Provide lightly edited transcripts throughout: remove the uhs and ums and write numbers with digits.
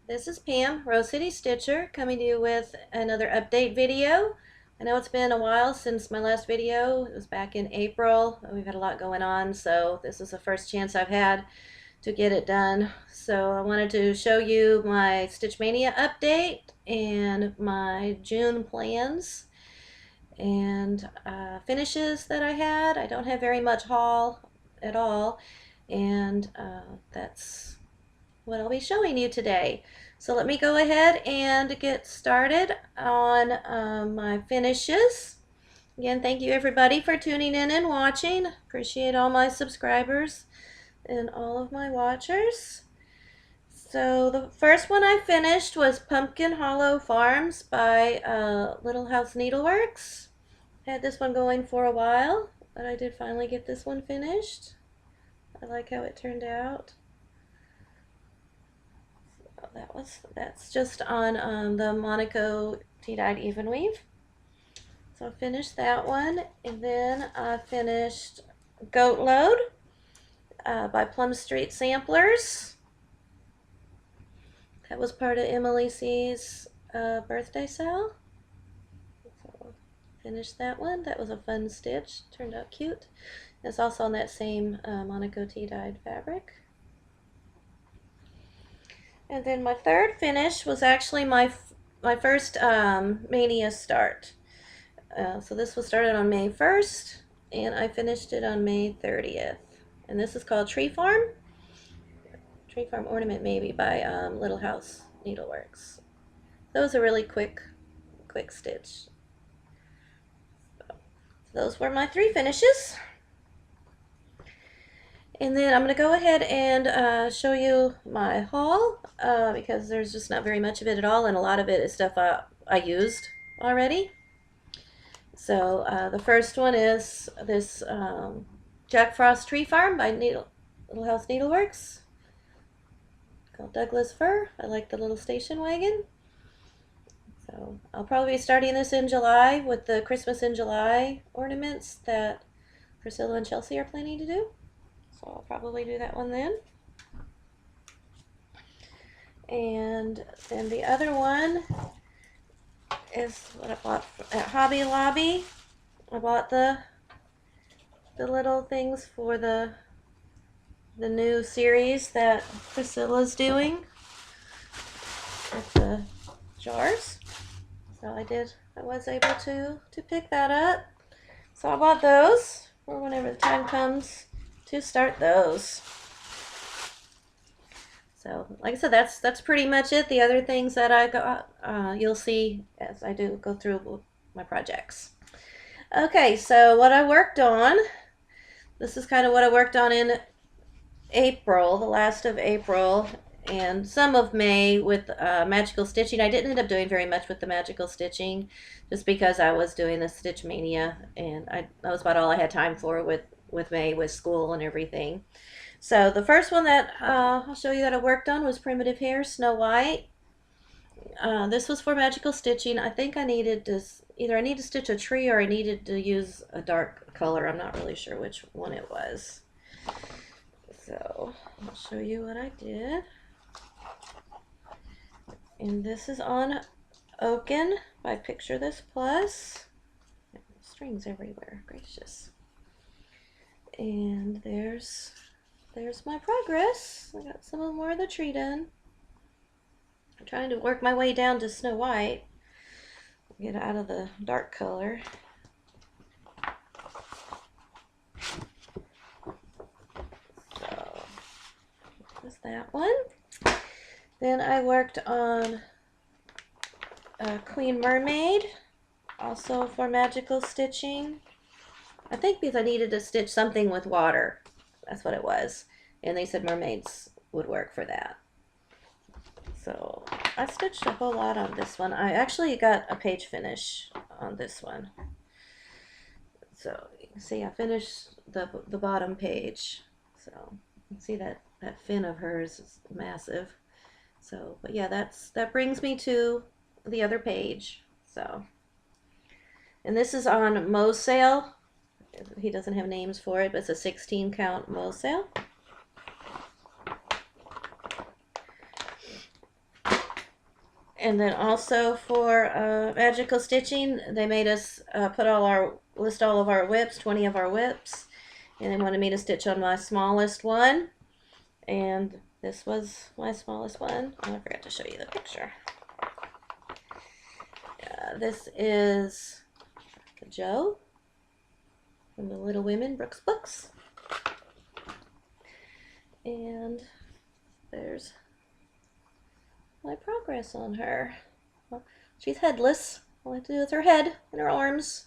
This is Pam, Rose City Stitcher, coming to you with another update video. I know it's been a while since my last video. It was back in April. We've had a lot going on, so this is the first chance I've had to get it done. So I wanted to show you my Stitch Mania update and my June plans and finishes that I had. I don't have very much haul at all, and that's what I'll be showing you today. So let me go ahead and get started on my finishes. Again, thank you everybody for tuning in and watching. Appreciate all my subscribers and all of my watchers. So the first one I finished was Pumpkin Hollow Farms by Little House Needleworks. Had this one going for a while, but I did finally get this one finished. I like how it turned out. That's just on the Monaco tea-dyed even weave. So I finished that one, and then I finished Goat Load by Plum Street Samplers. That was part of Emily C's birthday sale. So finished that one. That was a fun stitch. Turned out cute. It's also on that same Monaco tea-dyed fabric. And then my third finish was actually my first Maynia start. So this was started on May 1st, and I finished it on May 30th. And this is called Tree Farm Ornament maybe by Little House Needleworks. That was a really quick stitch. So those were my three finishes. And then I'm going to go ahead and show you my haul because there's just not very much of it at all, and a lot of it is stuff I used already. So the first one is this Jack Frost Tree Farm by Little House Needleworks, called Douglas Fir. I like the little station wagon. So I'll probably be starting this in July with the Christmas in July ornaments that Priscilla and Chelsea are planning to do. So I'll probably do that one then. And then the other one is what I bought at Hobby Lobby. I bought the little things for the new series that Priscilla's doing with the jars. So I was able to pick that up. So I bought those for whenever the time comes to start those. So like I said, that's pretty much it. The other things that I got, you'll see as I do go through my projects. Okay, so what I worked on, this is kind of what I worked on in April, the last of April, and some of May with magical stitching. I didn't end up doing very much with the magical stitching just because I was doing the Stitch Mania, and that was about all I had time for with May, with school and everything. So the first one that I'll show you that I worked on was Primitive Hair Snow White. This was for magical stitching. I think I needed to either stitch a tree or I needed to use a dark color. I'm not really sure which one it was. So I'll show you what I did. And this is on Oaken by Picture This Plus. Strings everywhere, gracious. And there's my progress. I got some more of the tree done. I'm trying to work my way down to Snow White. Get out of the dark color. So, that's that one. Then I worked on Queen Mermaid, also for magical stitching. I think because I needed to stitch something with water. That's what it was. And they said mermaids would work for that. So I stitched a whole lot on this one. I actually got a page finish on this one. So you can see I finished the bottom page. So you can see that fin of hers is massive. So, but yeah, that brings me to the other page. So, and this is on Mo's sale. He doesn't have names for it, but it's a 16 count Mo's sale. And then also for magical stitching, they made us list all of our whips, 20 of our whips. And they wanted me to stitch on my smallest one. And this was my smallest one. Oh, I forgot to show you the picture. This is Joe from the Little Women Brooks books. And there's my progress on her. Well, she's headless. All I have to do with her head and her arms.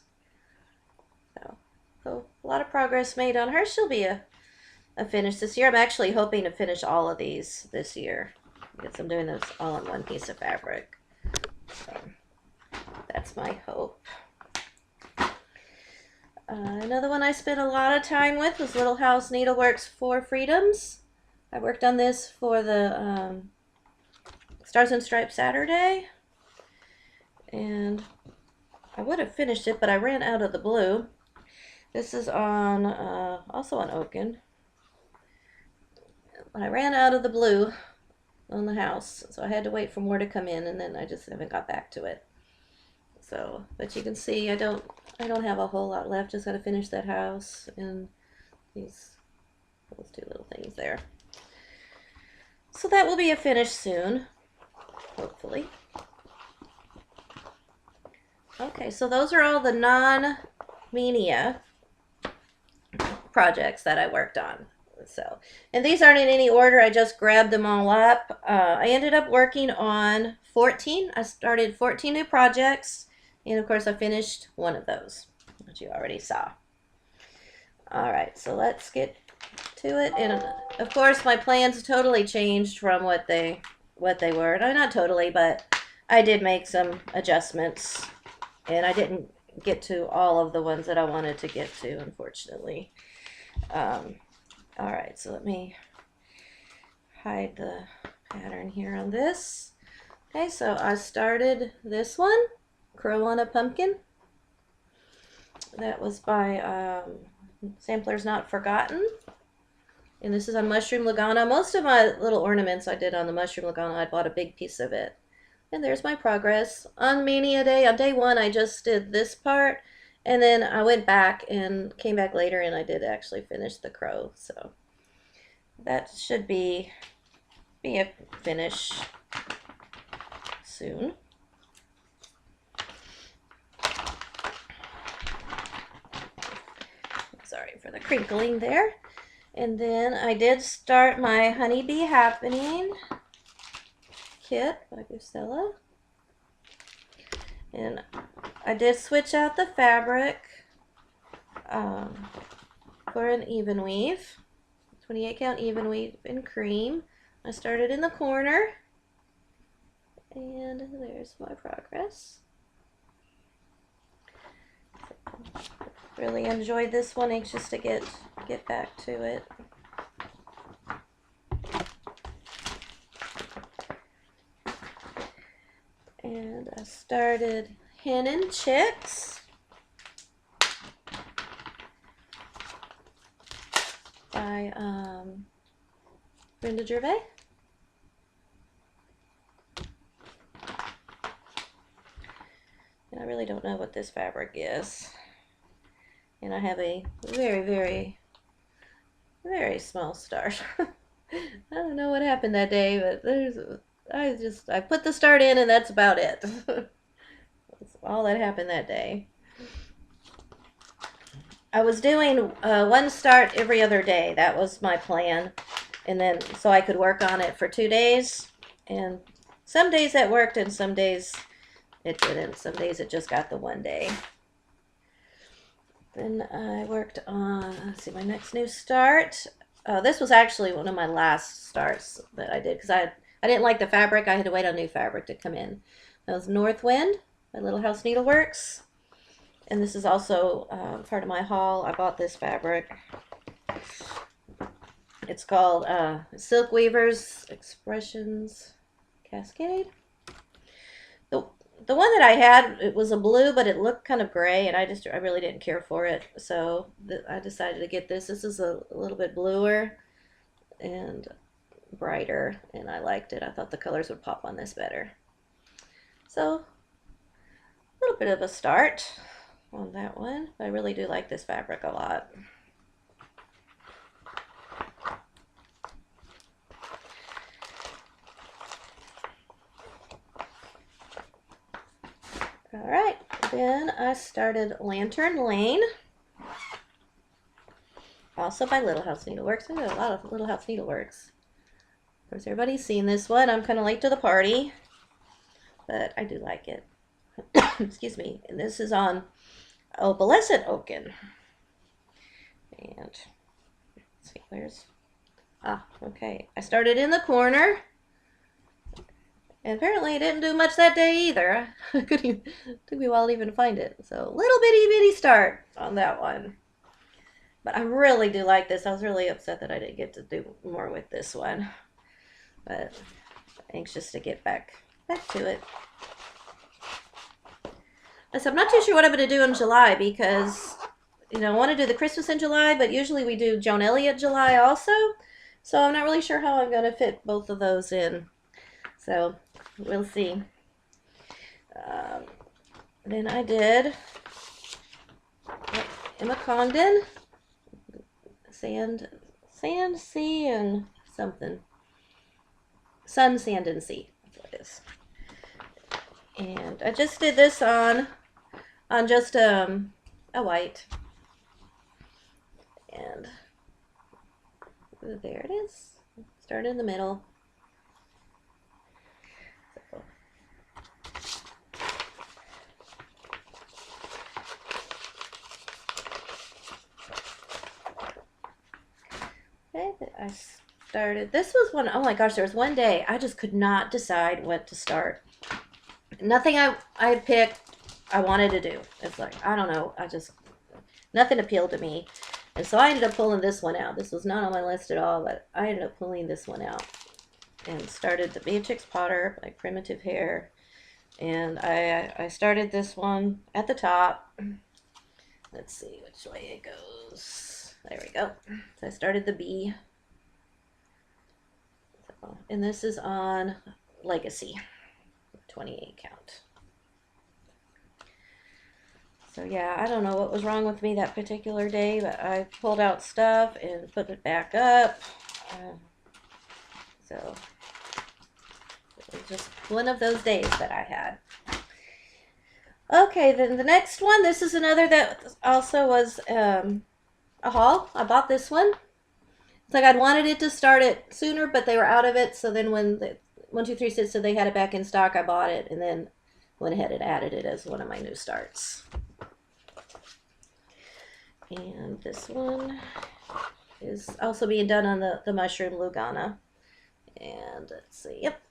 So a lot of progress made on her. She'll be a finish this year. I'm actually hoping to finish all of these this year because I'm doing those all on one piece of fabric. So that's my hope. Another one I spent a lot of time with was Little House Needleworks 4 Freedoms. I worked on this for the Stars and Stripes Saturday, and I would have finished it, but I ran out of the blue. This is on also on Oaken. I ran out of the blue on the house, so I had to wait for more to come in, and then I just haven't got back to it. So, but you can see I don't have a whole lot left. Just got to finish that house and those 2 little things there. So that will be a finish soon, hopefully. Okay, so those are all the non-Maynia projects that I worked on. So, and these aren't in any order. I just grabbed them all up. I ended up working on 14. I started 14 new projects, and of course I finished one of those, which you already saw. All right, so let's get to it. And of course my plans totally changed from what they were. No, not totally, but I did make some adjustments, and I didn't get to all of the ones that I wanted to get to, unfortunately. All right, so let me hide the pattern here on this. Okay, so I started this one, Crow on a Pumpkin. That was by Samplers Not Forgotten. And this is on Mushroom Lagana. Most of my little ornaments I did on the Mushroom Lagana. I bought a big piece of it. And there's my progress. On Mania Day, on day 1, I just did this part. And then I went back and came back later, and I did actually finish the crow. So that should be a finish soon. Sorry for the crinkling there. And then I did start my Honeybee Happening kit by Gusella. And I did switch out the fabric for an even weave, 28 count even weave in cream. I started in the corner, and there's my progress. Really enjoyed this one, anxious to get back to it. And I started Hen and Chicks by Brenda Gervais. And I really don't know what this fabric is. And I have a very, very, very small start. I don't know what happened that day, but I put the start in, and that's about it. That's all that happened that day. I was doing one start every other day. That was my plan. And then, so I could work on it for 2 days. And some days that worked, and some days it didn't. Some days it just got the 1 day. Then I worked on, let's see, my next new start. This was actually one of my last starts that I did, because I didn't like the fabric. I had to wait on new fabric to come in. That was North Wind by Little House Needleworks. And this is also part of my haul. I bought this fabric. It's called Silk Weavers Expressions Cascade. The one that I had, it was a blue, but it looked kind of gray, and I really didn't care for it. So I decided to get this. This is a little bit bluer and brighter, and I liked it. I thought the colors would pop on this better. So a little bit of a start on that one. I really do like this fabric a lot. All right, then I started Lantern Lane, also by Little House Needleworks. I do a lot of Little House Needleworks. Of course, everybody's seen this one. I'm kind of late to the party, but I do like it. Excuse me. And this is on Opalescent Oaken. And let's see, okay. I started in the corner. And apparently it didn't do much that day either. Took me a while to even find it. So little bitty start on that one. But I really do like this. I was really upset that I didn't get to do more with this one. But anxious to get back to it. So I'm not too sure what I'm going to do in July because, you know, I want to do the Christmas in July, but usually we do Joan Elliott July also. So I'm not really sure how I'm going to fit both of those in. So we'll see. Then I did Emma Condon, Sand, Sea, and something. Sun, Sand, and Sea. That's what it is. And I just did this on just a white. And there it is. Start in the middle. Okay, I started. This was one, oh my gosh, there was one day I just could not decide what to start. Nothing I picked I wanted to do. It's like, I don't know, nothing appealed to me. And so I ended up pulling this one out. This was not on my list at all, but I ended up pulling this one out and started the Beatrix Potter by Primitive Hair. And I started this one at the top. Let's see which way it goes. There we go. So I started the B. And this is on Legacy, 28 count. So yeah, I don't know what was wrong with me that particular day, but I pulled out stuff and put it back up. So it was just one of those days that I had. Okay, then the next one, this is another that also was a haul. I bought this one. It's like I'd wanted it to start it sooner, but they were out of it. So then when the 123 Stitch said they had it back in stock, I bought it and then went ahead and added it as one of my new starts. And this one is also being done on the Mushroom Lugana. And let's see, yep.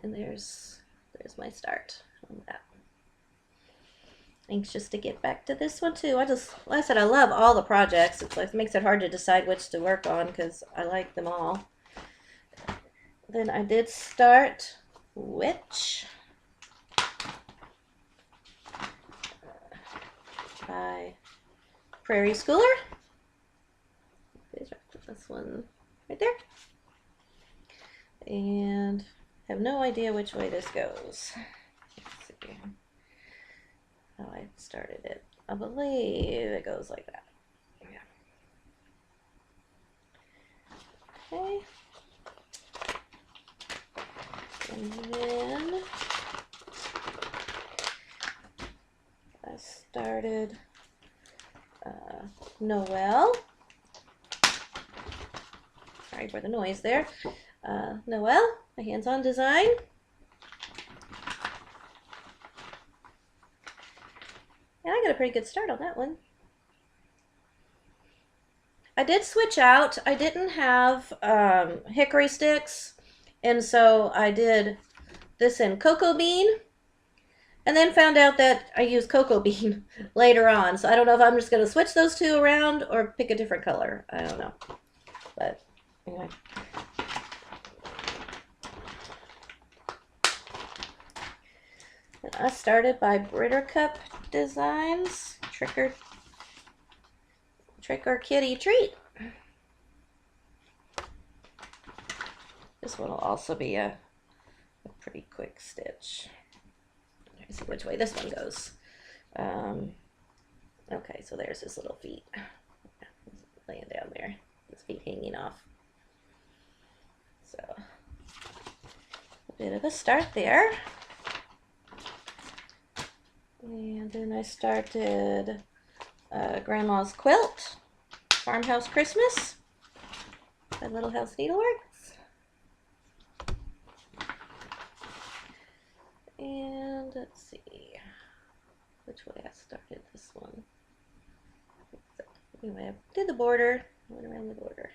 And there's my start on that. Anxious to get back to this one too. Like I said, I love all the projects. It's like, it makes it hard to decide which to work on because I like them all. Then I did start Witch by Prairie Schooler. This one right there. And have no idea which way this goes. Let's see how I started it. I believe it goes like that. Yeah. Okay. And then I started Noelle. Sorry for the noise there. Noelle, a hands-on design. And I got a pretty good start on that one. I did switch out. I didn't have hickory sticks, and so I did this in cocoa bean, and then found out that I used cocoa bean later on. So I don't know if I'm just going to switch those two around or pick a different color. I don't know. But anyway. And I started by Brittercup Designs, Trick or Kitty Treat. This one will also be a pretty quick stitch. me see which way this one goes. Okay, so there's his little feet laying down there. His feet hanging off. So, a bit of a start there. And then I started Grandma's Quilt, Farmhouse Christmas, by Little House Needleworks. And let's see which way I started this one. Anyway, I did the border, went around the border.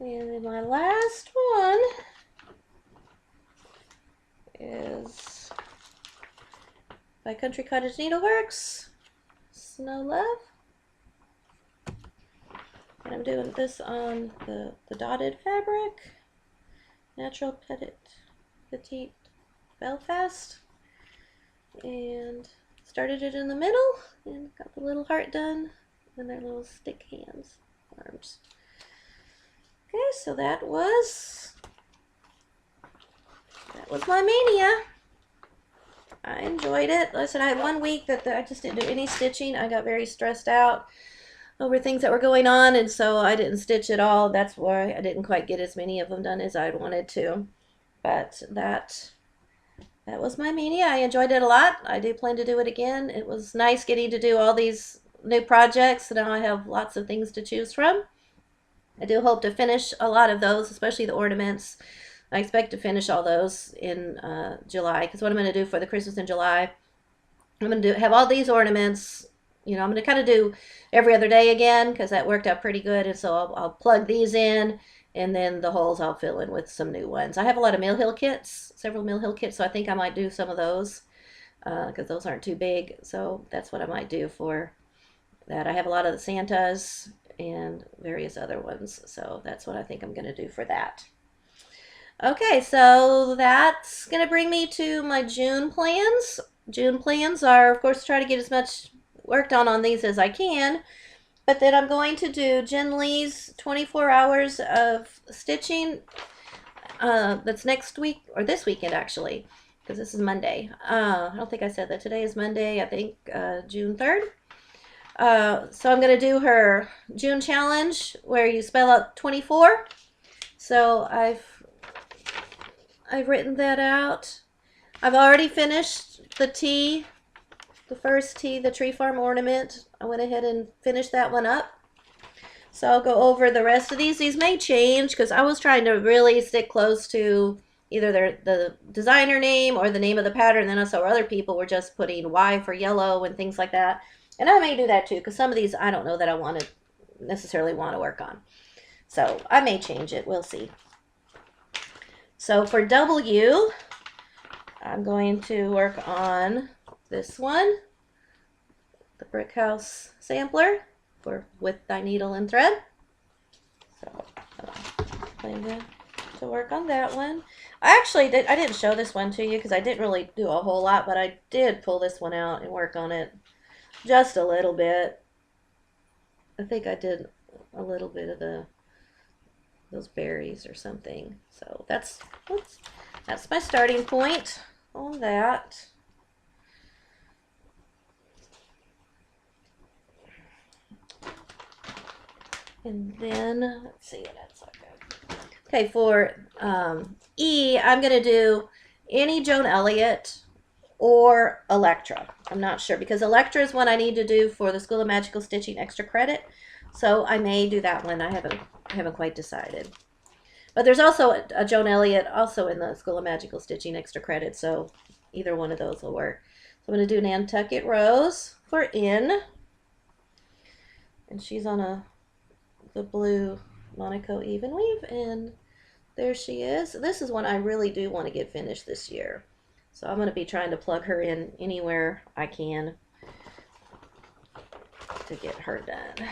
And then my last one is by Country Cottage Needleworks, Snow Love. And I'm doing this on the dotted fabric, Natural Petite Belfast. And started it in the middle and got the little heart done and their little stick hands, arms. Okay, so that was my mania. I enjoyed it. Listen, I had 1 week that I just didn't do any stitching. I got very stressed out over things that were going on, and so I didn't stitch at all. That's why I didn't quite get as many of them done as I'd wanted to. But that was my mania. I enjoyed it a lot. I do plan to do it again. It was nice getting to do all these new projects. Now I have lots of things to choose from. I do hope to finish a lot of those, especially the ornaments. I expect to finish all those in July, because what I'm going to do for the Christmas in July, I'm going to have all these ornaments. You know, I'm going to kind of do every other day again, because that worked out pretty good. And so I'll plug these in, and then the holes I'll fill in with some new ones. I have a lot of Mill Hill kits, several Mill Hill kits, so I think I might do some of those, because those aren't too big. So that's what I might do for that. I have a lot of the Santas and various other ones, so that's what I think I'm going to do for that. Okay, so that's going to bring me to my June plans. June plans are, of course, try to get as much work done on these as I can, but then I'm going to do Jen Lee's 24 hours of stitching. That's next week, or this weekend actually, because this is Monday. I don't think I said that. Today is Monday, I think June 3rd. So I'm going to do her June challenge where you spell out 24. So I've written that out. I've already finished the tee, the first tee, the Tree Farm ornament. I went ahead and finished that one up. So I'll go over the rest of these. These may change because I was trying to really stick close to either the designer name or the name of the pattern. Then I saw other people were just putting Y for yellow and things like that. And I may do that too, because some of these I don't know that I necessarily want to work on. So I may change it. We'll see. So for W, I'm going to work on this one, the Brick House sampler with Thy Needle and Thread. So I plan to work on that one. I didn't show this one to you because I didn't really do a whole lot, but I did pull this one out and work on it. Just a little bit. I think I did a little bit of those berries or something. So that's my starting point on that. And then let's see what else I've got. Okay, for E, I'm gonna do any Joan Elliott or Electra. I'm not sure, because Electra is one I need to do for the School of Magical Stitching extra credit. So I may do that one. I haven't quite decided. But there's also a Joan Elliott also in the School of Magical Stitching extra credit, so either one of those will work. So I'm going to do Nantucket Rose for N. And she's on the blue Monaco Even Weave, and there she is. This is one I really do want to get finished this year. So I'm going to be trying to plug her in anywhere I can to get her done.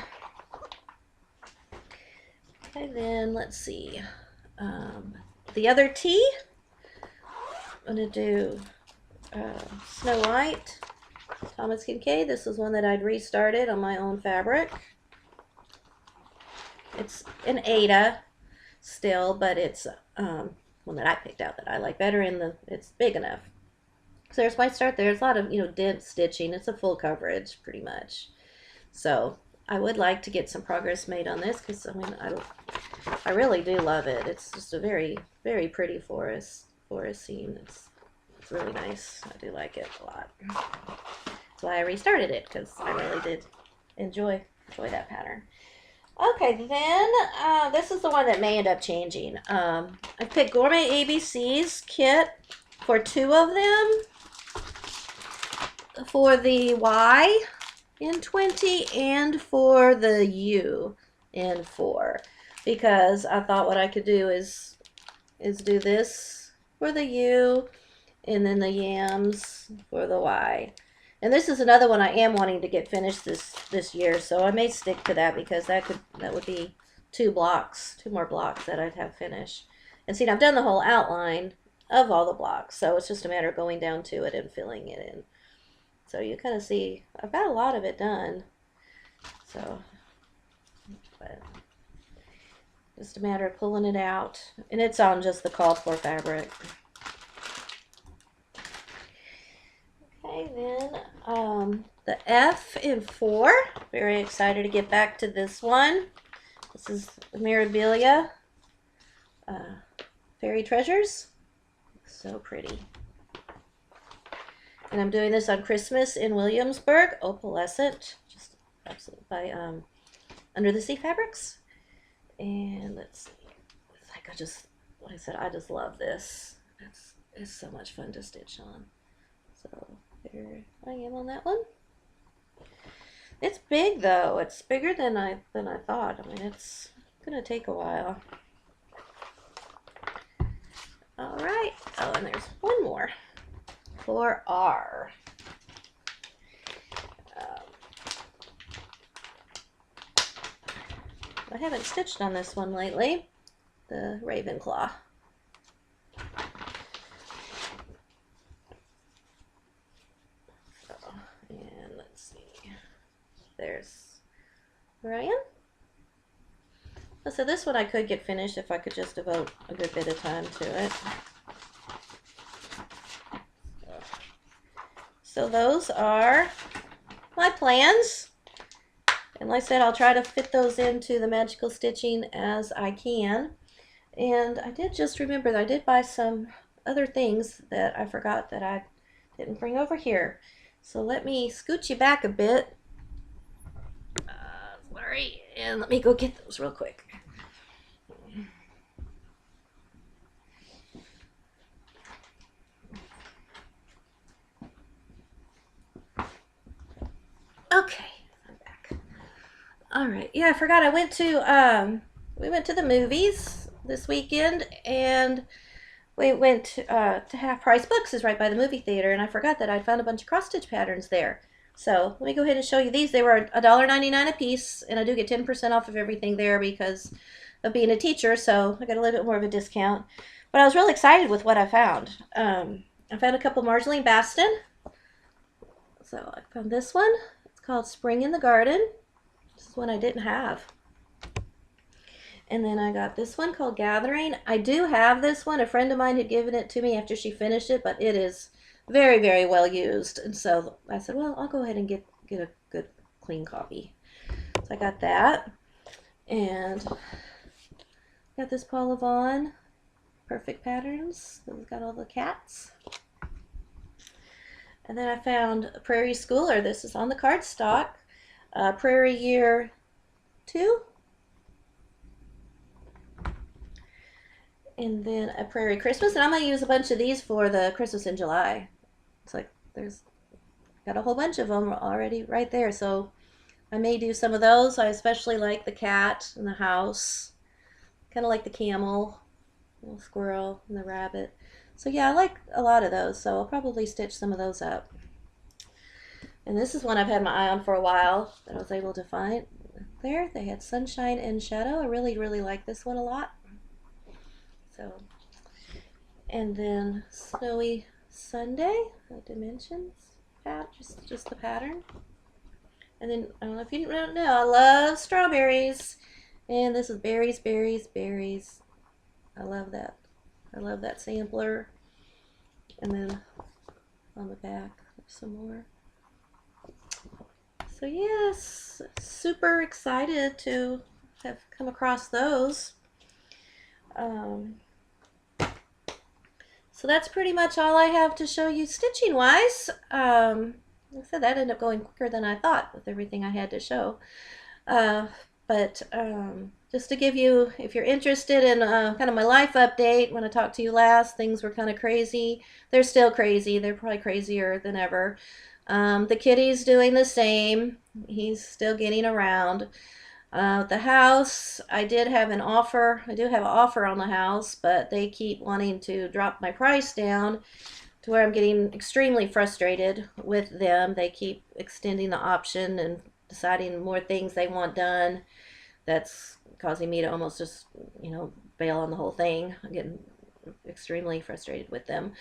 Okay, then let's see. The other T, I'm going to do Snow White, Thomas Kincaid. This is one that I'd restarted on my own fabric. It's an Ada still, but it's one that I picked out that I like better, and it's big enough. So there's my start there. There's a lot of, dent stitching. It's a full coverage pretty much. So I would like to get some progress made on this because I really do love it. It's just a very, very pretty forest scene. It's really nice. I do like it a lot. That's why I restarted it, because I really did enjoy that pattern. Okay, then this is the one that may end up changing. I picked Gourmet ABC's kit for 2 of them for the Y in 20 and for the U in 4, because I thought what I could do is do this for the U and then the yams for the Y. And this is another one I am wanting to get finished this year, so I may stick to that, because that would be 2 more blocks that I'd have finished. And see, I've done the whole outline of all the blocks, so it's just a matter of going down to it and filling it in. So you kind of see I've got a lot of it done. So, but just a matter of pulling it out, and it's on just the called for fabric. Okay, then the F in 4. Very excited to get back to this one. This is Mirabilia Fairy Treasures. So pretty. And I'm doing this on Christmas in Williamsburg, opalescent, just absolutely by Under the Sea Fabrics. And let's see, it's like like I said, I just love this. It's so much fun to stitch on. So there I am on that one. It's big though. It's bigger than I thought. I mean, it's gonna take a while. All right. Oh, and there's one more for R. I haven't stitched on this one lately. The Ravenclaw. And let's see. There's Ryan. So this one I could get finished if I could just devote a good bit of time to it. So those are my plans. And like I said, I'll try to fit those into the magical stitching as I can. And I did just remember that I did buy some other things that I forgot that I didn't bring over here. So let me scoot you back a bit. Sorry, and let me go get those real quick. Okay, I'm back. All right, yeah, I forgot. We went to the movies this weekend, and we went to Half Price Books is right by the movie theater, and I forgot that I'd found a bunch of cross stitch patterns there. So let me go ahead and show you these. They were $1.99 a piece, and I do get 10% off of everything there because of being a teacher, so I got a little bit more of a discount. But I was really excited with what I found. I found a couple Marceline Baston. So I found this one. It's called Spring in the Garden. This is one I didn't have. And then I got this one called Gathering. I do have this one. A friend of mine had given it to me after she finished it, but it is very, very well used. And so I said, well, I'll go ahead and get a good clean copy. So I got that. And got this Paula Vaughn Perfect Patterns. It's got all the cats. And then I found Prairie Schooler. This is on the cardstock. Prairie Year 2. And then a Prairie Christmas. And I'm going to use a bunch of these for the Christmas in July. It's like there's got a whole bunch of them already right there. So I may do some of those. I especially like the cat and the house. Kind of like the camel, little squirrel, and the rabbit. So yeah, I like a lot of those. So I'll probably stitch some of those up. And this is one I've had my eye on for a while that I was able to find. There, they had Sunshine and Shadow. I really, really like this one a lot. So, and then Snowy Sunday, dimensions, just the pattern. And then, I don't know if you don't know, I love strawberries. And this is berries, berries, berries. I love that. I love that sampler. And then on the back, there's some more. So yes, super excited to have come across those. So that's pretty much all I have to show you stitching wise. Like I said, that ended up going quicker than I thought with everything I had to show. But just to give you, if you're interested in kind of my life update, when I talked to you last, things were kind of crazy. They're still crazy. They're probably crazier than ever. The kitty's doing the same. He's still getting around. The house, I did have an offer. I do have an offer on the house, but they keep wanting to drop my price down to where I'm getting extremely frustrated with them. They keep extending the option and deciding more things they want done. That's causing me to almost just, bail on the whole thing. I'm getting extremely frustrated with them.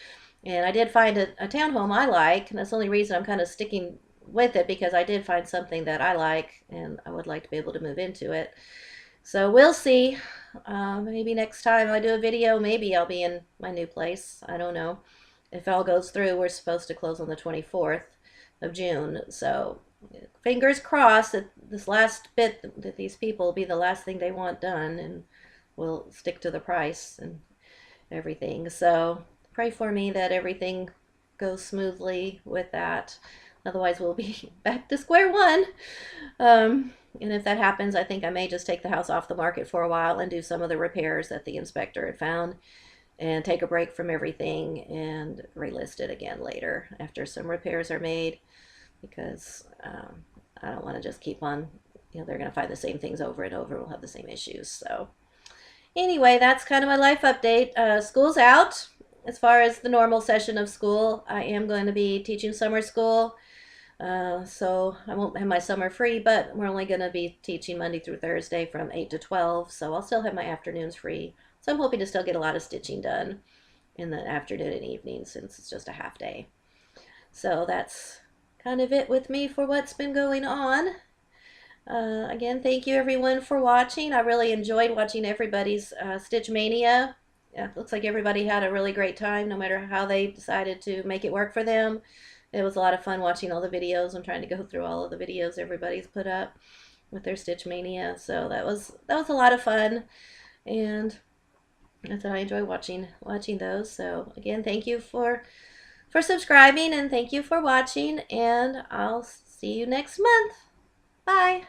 And I did find a townhome I like, and that's the only reason I'm kind of sticking with it, because I did find something that I like and I would like to be able to move into it. So we'll see. Maybe next time I do a video, maybe I'll be in my new place. I don't know. If it all goes through, we're supposed to close on the 24th of June. So fingers crossed that this last bit, that these people will be the last thing they want done, and we'll stick to the price and everything. So pray for me that everything goes smoothly with that. Otherwise, we'll be back to square one. And if that happens, I think I may just take the house off the market for a while and do some of the repairs that the inspector had found, and take a break from everything and relist it again later after some repairs are made, because I don't want to just keep on, they're going to find the same things over and over. We'll have the same issues. So anyway, that's kind of my life update. School's out. As far as the normal session of school, I am going to be teaching summer school. So I won't have my summer free, but we're only going to be teaching Monday through Thursday from 8 to 12. So I'll still have my afternoons free. So I'm hoping to still get a lot of stitching done in the afternoon and evening, since it's just a half day. So that's kind of it with me for what's been going on. Again, thank you everyone for watching. I really enjoyed watching everybody's Stitch Mania. Looks like everybody had a really great time, no matter how they decided to make it work for them. It was a lot of fun watching all the videos. I'm trying to go through all of the videos everybody's put up with their Stitch Mania. So that was a lot of fun, and that's what I enjoy watching those. So again, thank you for subscribing, and thank you for watching, and I'll see you next month. Bye.